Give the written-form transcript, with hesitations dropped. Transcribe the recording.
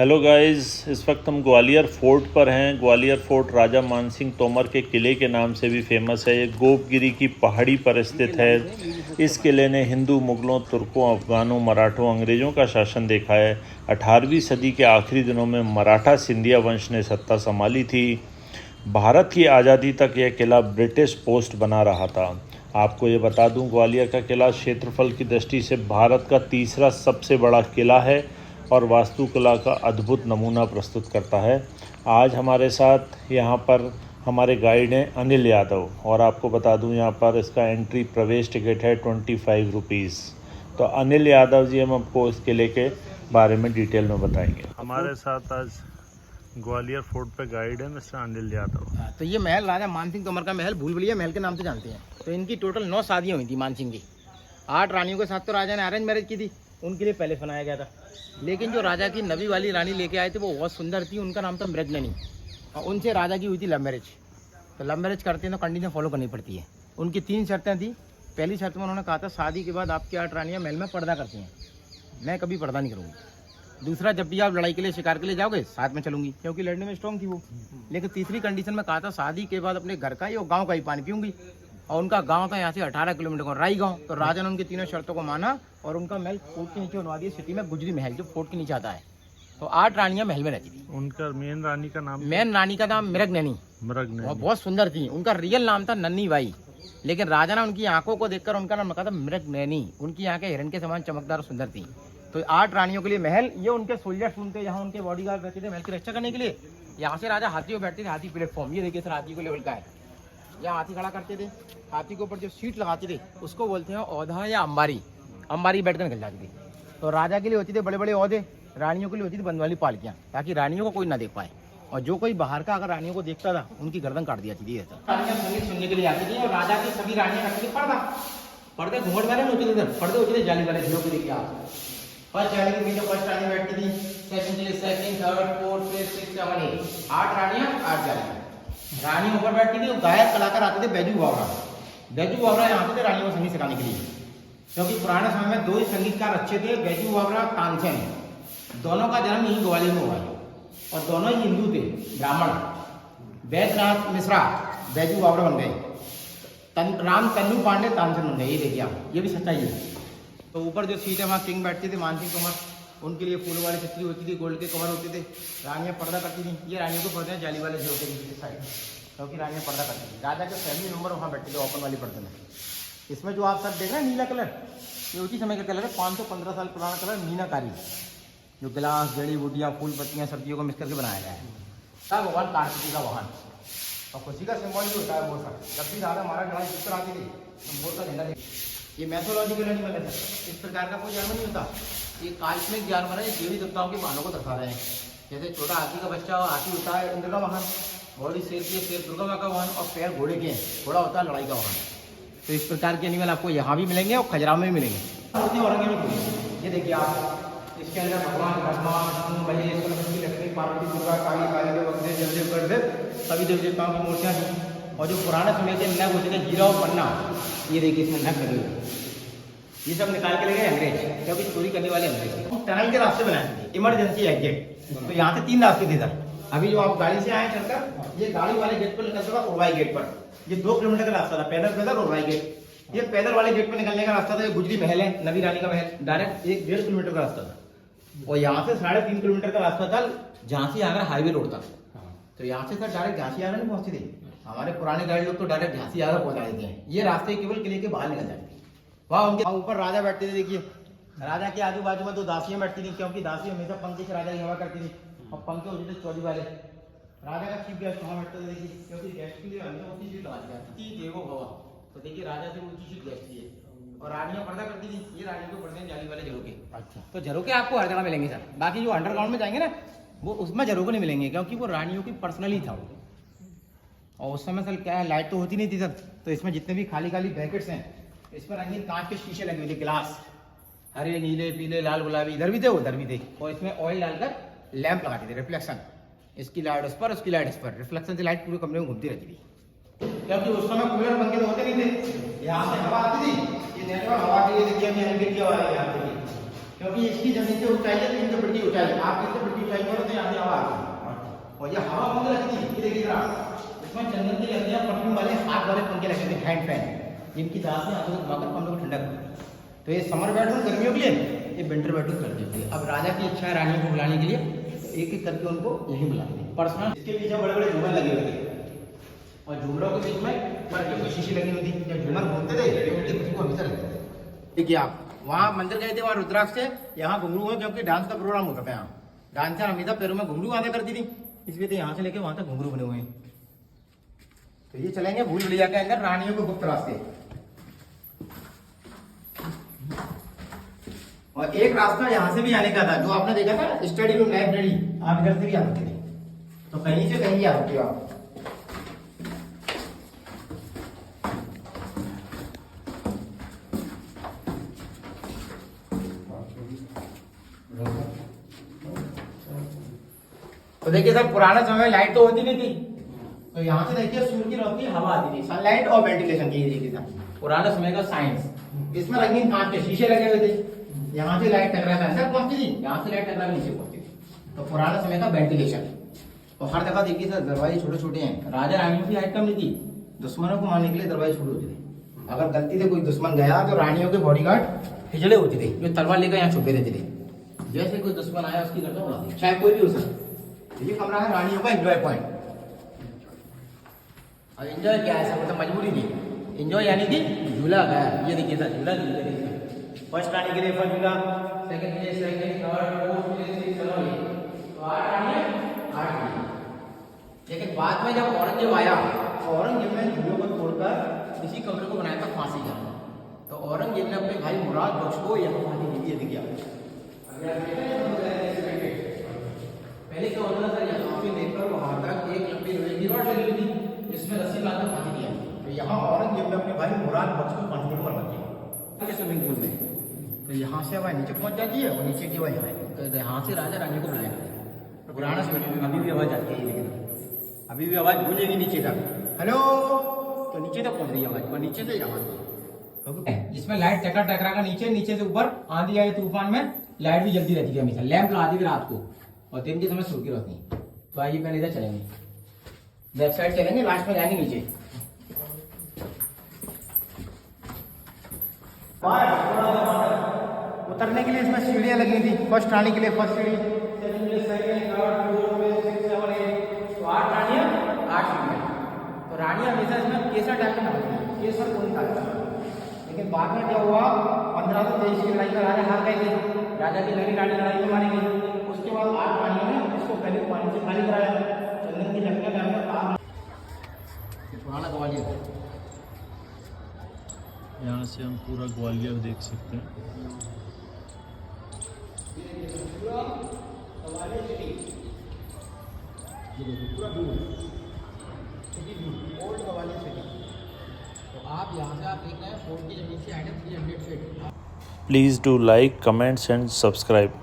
Hello guys, इस वक्त हम ग्वालियर फोर्ट पर हैं। ग्वालियर फोर्ट राजा मानसिंह तोमर के किले के नाम से भी फेमस है। ये गोपगिरी की पहाड़ी पर स्थित है। इस किले ने हिंदू, मुगलों, तुर्कों, अफ़गानों, मराठों, अंग्रेज़ों का शासन देखा है। 18वीं सदी के आखिरी दिनों में मराठा सिंधिया वंश ने सत्ता संभाली थी। भारत की आज़ादी तक यह किला ब्रिटिश पोस्ट बना रहा था। आपको ये बता दूं, ग्वालियर का किला क्षेत्रफल की दृष्टि से भारत का तीसरा सबसे बड़ा किला है और वास्तुकला का अद्भुत नमूना प्रस्तुत करता है। आज हमारे साथ यहाँ पर हमारे गाइड हैं अनिल यादव, और आपको बता दूं यहाँ पर इसका एंट्री प्रवेश टिकट है 25 रुपीज़। तो अनिल यादव जी हम आपको इस किले के बारे में डिटेल में बताएंगे। हमारे साथ आज ग्वालियर फोर्ट पे गाइड है मिस्टर अनिल यादव। तो ये महल राजा मानसिंह तोमर का महल भूल भुलैया महल के नाम से जानते हैं। तो इनकी टोटल 9 शादियाँ हुई थी मानसिंह की। 8 रानियों के साथ तो राजा ने अरेंज मैरिज की थी, उनके लिए पैलेस बनाया गया था। लेकिन जो राजा की नवी वाली रानी लेके आए थे वो बहुत सुंदर थी, उनका नाम था मृगननी, और उनसे राजा की हुई थी लव मैरिज। तो लव मैरिज करते हैं तो कंडीशन फॉलो करनी पड़ती है। उनकी 3 शर्तें थी। पहली शर्त में उन्होंने कहा था शादी के बाद आपकी 8 रानियाँ महल में पर्दा करती हैं, मैं कभी पर्दा नहीं करूँगी। दूसरा, जब भी आप लड़ाई के लिए, शिकार के लिए जाओगे साथ में चलूंगी, क्योंकि लड़ने में स्ट्रॉन्ग थी वो। लेकिन तीसरी कंडीशन में कहा था शादी के बाद अपने घर का ही और गांव का ही पानी पीऊंगी, और उनका गांव था यहाँ से 18 किलोमीटर का राई गांव। तो राजा ने उनकी तीनों शर्तों को माना और उनका महल फोर्ट के नीचे बनवा दिया, सिटी में गुजरी महल, जो फोर्ट के नीचे आता है। तो 8 रानियां महल में रहती थी। उनका मेन रानी का नाम? मेन रानी का नाम मृगननी। बहुत सुंदर थी। उनका रियल नाम था नन्नी बाई, लेकिन राजा ने उनकी आंखों को देखकर उनका नाम रखा था मृगनैनी। उनकी आंखें हिरण के समान चमकदार और सुंदर थी। तो 8 रानियों के लिए महल, ये उनके सोल्जर्स थे, यहाँ उनके बॉडीगार्ड रहते थे महल की रक्षा करने के लिए। यहाँ से राजा हाथी पर बैठते थे, हाथी प्लेटफॉर्म, ये देखिए सर हाथी को लेवल का है। यहाँ हाथी खड़ा करते थे, हाथी के ऊपर जो सीट लगाते थे उसको बोलते हैं औधा या अंबारी। अंबारी बैठकर निकल जाती थी। तो राजा के लिए होती थे बड़े बड़े औहदे, रानियों के लिए होती थी बंद वाली पालकियाँ, ताकि रानियों को कोई ना देख पाए। और जो कोई बाहर का अगर रानियों को देखता था उनकी गर्दन काट दिया थी। रानियाँ संगीत सुनने के लिए आती थी, और राजा की सभी रानियाँ रखती थी पर्दा। पर्दे घूंघट वाले नहीं होते थे, पर्दे होते थे जाली वाले, झीलों के देखिए आप। फर्स्ट जाली के पीछे फर्स्ट रानी बैठती थी, second, third, fourth, fifth, six, 7, 8 8 रानियाँ 8 जाली। रानी ऊपर बैठती थी। गायक कलाकार आते थे बैजू बावरा। बैजू बावरा यहाँ आते थे रानियों को संगीत सिखाने के लिए, क्योंकि पुराने समय में 2 ही संगीतकार अच्छे थे, बैजू बावरा, तानसेन। दोनों का जन्म यही ग्वालियर में हुआ है, और दोनों ही हिंदू थे, ब्राह्मण। वैद्यनाथ मिश्रा बैजू बावरा बन गए, राम तन्नू पांडे तानसेन बन गए। ये देखिए आप, ये भी सच्चाई है। तो ऊपर जो सीट है वहाँ किंग बैठते थे मानसिंह तोमर, उनके लिए फूल वाली छतरी होती थी, गोल्ड के कवर होते थे। रानियाँ पर्दा करती थी। ये रानियों को पर्दे हैं जाली वाले जो के नीचे साइड, क्योंकि रानियाँ पर्दा करती थी। राजा के फैमिली मेंबर वहाँ बैठते थे ओपन वाली पर्दे में। इसमें जो आप सब देख रहे हैं नीला कलर, ये उसी समय का कलर है, 515 साल पुराना कलर मीनाकारी, जो गिलास, जड़ी बूटियाँ, फूल पत्तियाँ, सब्जियों को मिक्स करके बनाया गया है। भगवान कार्तिकी का वाहन, और खुशी का सिंबल भी होता है मोर का। जब भी राजा महाराज लड़ाई जिस तरह आती थी तो मोर का झंडा देखिए। ये मैथोलॉजिकल एनिमल है, इस प्रकार का कोई जानवर नहीं होता। ये काल्पनिक जानवर है, देवी देवताओं के वाहनों को दर्शा रहे हैं। जैसे छोटा हाथी का बच्चा हाथी होता है इंद्र का वाहन, बॉडी शेर की शेर दुर्गा माँ का वाहन, और पैर घोड़े के हैं, घोड़ा होता है लड़ाई का वाहन। तो इस प्रकार के एनिमल आपको यहाँ भी मिलेंगे और खजुराहो में भी मिलेंगे। ये देखिए आप, इसके अंदर भगवान ब्रह्मा, विष्णु, महेश, लक्ष्मी, पार्वती, दुर्गा, काली, काली देव, जमदेव, गणदेव, सभी देव देवताओं की मूर्तियाँ थी। और जो पुराने समय के नग होते थे हीरा और पन्ना, ये देखिए इसमें नग लगे हुए, ये सब निकाल के ले गए अंग्रेज, क्योंकि चोरी करने वाले अंग्रेज थे। टनल के रास्ते बनाए थे, इमरजेंसी एग्जिट। तो यहाँ से 3 रास्ते थे इधर। अभी जो आप गाड़ी से आए चलकर, ये गाड़ी वाले गेट पर निकलता था उड़वाई गेट पर। ये 2 किलोमीटर का रास्ता था, पैदल उड़वाई गेट। ये पैदल वाले गेट पर निकलने का रास्ता था। ये गुजरी महल है, नवी रानी का महल, डायरेक्ट 1-1.5 किलोमीटर का रास्ता था। और यहाँ से 3.5 किलोमीटर का रास्ता था झांसी आगरा हाईवे रोड तक। तो यहाँ से सर डायरेक्ट झांसी आगरा नहीं पहुंचती थी। हमारे पुराने गाइड लोग तो डायरेक्ट झांसी आगरा पहुंचा देते हैं। ये रास्ते केवल किले के बाहर निकल जाते हैं। वहाँ उनके ऊपर राजा बैठते थे। देखिए राजा के आजू बाजू में 2 दासियां बैठती थी, क्योंकि दासी हमेशा पंखे से राजा की हवा करती थी, और पंखे होते थे चौड़ी वाले। राजा का चीफ गेस्ट वहाँ बैठते थे। देखिए, क्योंकि गेस्ट के लिए हमेशा ऊँची सीट लगाई जाती थी, देवो भव। तो देखिए राजा से ऊँची सीट गेस्ट की है, और रानियाँ पर्दा करती थी। ये रानियों को पर्दे जाली वाले झरोके। अच्छा, तो झरोके आपको हर जगह मिलेंगे सर। बाकी जो अंडरग्राउंड में जाएंगे ना, वो उसमें झरोके नहीं मिलेंगे, क्योंकि वो रानियों की पर्सनली था वो। और उस समय सर क्या है, लाइट तो होती नहीं थी सर। तो इसमें जितने भी खाली ब्रैकेट्स हैं, इस पर रंगीन कांच के शीशे लगे हुए थे, गिलास, हरे, नीले, पीले, लाल, गुलाबी, इधर भी थे उधर भी थे। और इसमें ऑयल डालकर लैंप लगाते थे, रिफ्लेक्शन। इसकी लाइट उस पर, उसकी लाइट इस पर, रिफ्लेक्शन से लाइट पूरे कमरे में घूमती रहती थी। क्योंकि उस समय कूलर पंखे तो होते नहीं थे। यहाँ से हवा आती थी, ये नेटवर्क हवा के लिए देखिए, क्योंकि इसकी जमीन से ऊंचाई है 300 फीट की ऊंचाई। आप 300 फीट ऊंचाई पर हो तो यहाँ से हवा आती है। और ये हवा पंखे लगी थी, ये देखिए जरा, इसमें चंदन के लगे हैं परफ्यूम वाले हाथ वाले पंखे लगे थे, हैंड फैन, जिनकी दांत से आंखों को घुमाकर हम लोग ठंडक। तो ये समर बेडरूम गर्मियों के लिए, ये विंटर बेडरूम कर देते हैं। अब राजा की इच्छा है रानियों को बुलाने के लिए, एक एक करके उनको यही बुलाते हैं पर्सनल। इसके पीछे बड़े बड़े झूमर लगे हुए थे और झूमरों के बीच में मरकरी की शीशी लगी हुई थी। जब झूमर घूमते थे तो उनकी खुशबू हमेशा रहती थी। देखिए आप वहाँ मंदिर गए थे, वहाँ रुद्राक्ष थे, यहाँ घुंघरू है क्योंकि डांस का प्रोग्राम होता था। यहाँ डांसर हमेशा पैरों में घुंघरू बांधा करती थी, इसलिए तो यहाँ से लेके वहाँ तक घुंघरू बने हुए हैं। तो ये चलेंगे भूल भुलैया के अंदर रानियों के गुप्त रास्ते। और एक रास्ता यहाँ से भी आने का था, जो आपने देखा था स्टडी रूम लाइब्रेरी, आप इधर से भी आ सकते थे। तो कहीं से कहीं आ सकते हो आप। तो देखिए सर, पुराने समय में लाइट तो होती नहीं थी, तो यहाँ से देखिए सूर्य की रोशनी, हवा आती थी, सनलाइट और वेंटिलेशन की देखिए था पुराने समय का साइंस। इसमें रंगीन कांच के शीशे लगे हुए थे, यहाँ से लाइट टकरा था सर पहुंचती थी, यहाँ से लाइट टकरा के नीचे पहुंचती थी। तो पुराने समय का वेंटिलेशन। तो हर जगह देखिए सर दरवाजे छोटे छोटे हैं। राजा रानियों की हाइट कम नहीं थी, दुश्मनों को मारने के लिए दरवाजे छोटे होते थे। अगर गलती से कोई दुश्मन गया तो रानियों के बॉडीगार्ड हिजड़े होते थे, जो तलवार लेकर यहाँ छुपे रहते थे। जैसे कोई दुश्मन आया उसकी गर्दन उड़ा दी, चाहे कोई भी हो सकता। ये कमरा है रानियों का एंजॉय पॉइंट। और एंजॉय क्या है सर, मतलब मजबूरी थी। एंजॉय यानी कि झूला गया, ये देखिए सर झूला झूले। फर्स्ट रानी के लिए फर्स्ट झूला, सेकंड के लिए सेकंड, थर्ड फोर्थ के लिए सिक्स, तो 8 रानियां 8 झूले। लेकिन बाद में जब औरंगजेब आया, औरंगजेब ने झूलों को तोड़कर इसी कमरे को बनाया था फांसी का। तो औरंगजेब ने अपने भाई मुराद बख्श को यहाँ फांसी दी थी। देखिए पहले क्या होता था, यहाँ पे लेकर वहां तक एक लंबी लोहे की रॉड लगी हुई थी, जिसमें रस्सी बांधकर फांसी दिया। तो यहाँ औरंगजेब ने अपने भाई मुराद बख्श को फांसी पर मरवा दिया स्विमिंग पूल में। तो यहाँ से हवा नीचे पहुंच जाती है और नीचे की हवा यहाँ है। तो यहाँ से राजा रानी को बुलाया पुराना समय में। अभी भी आवाज आती है, लेकिन अभी भी आवाज गूंजेगी नीचे तक, हेलो, तो नीचे तक पहुंच रही है आवाज, और नीचे से आवाज। इसमें लाइट टकरा टकरा कर नीचे से ऊपर, आंधी आए तूफान में लाइट भी जल्दी रहती है हमेशा। लैंप लगा दी रात को और दिन के समय सूर्य की रोशनी। तो आइए पहले इधर चलेंगे, बैक साइड चलेंगे, लास्ट में जाएंगे नीचे। उतरने के लिए इसमें सीढ़ियां लगी थी। फर्स्ट रानी के लिए फर्स्ट सीढ़ी, सेकंड के लिए सेकंड, थर्ड फोर्थ 6 7 8, तो 8 रानियां 8 सीढ़ियां। तो रानियां हमेशा इसमें केसर टाइप में होती है, केसर कोई था। लेकिन बाद में क्या हुआ, 1523 की लड़ाई में राजा हार गए थे। राजा की नई रानी लड़ाई में मारी गई। उसके बाद 8 रानियों ने इसको पहले पानी से खाली कराया, चंदन की लकड़ियां डालकर। पुराना ग्वालियर, यहाँ से हम पूरा ग्वालियर देख सकते हैं। तो आप यहाँ से आप देख रहे हैं फोर्ट की जमीन से item 300 feet. Please do like, comments and subscribe.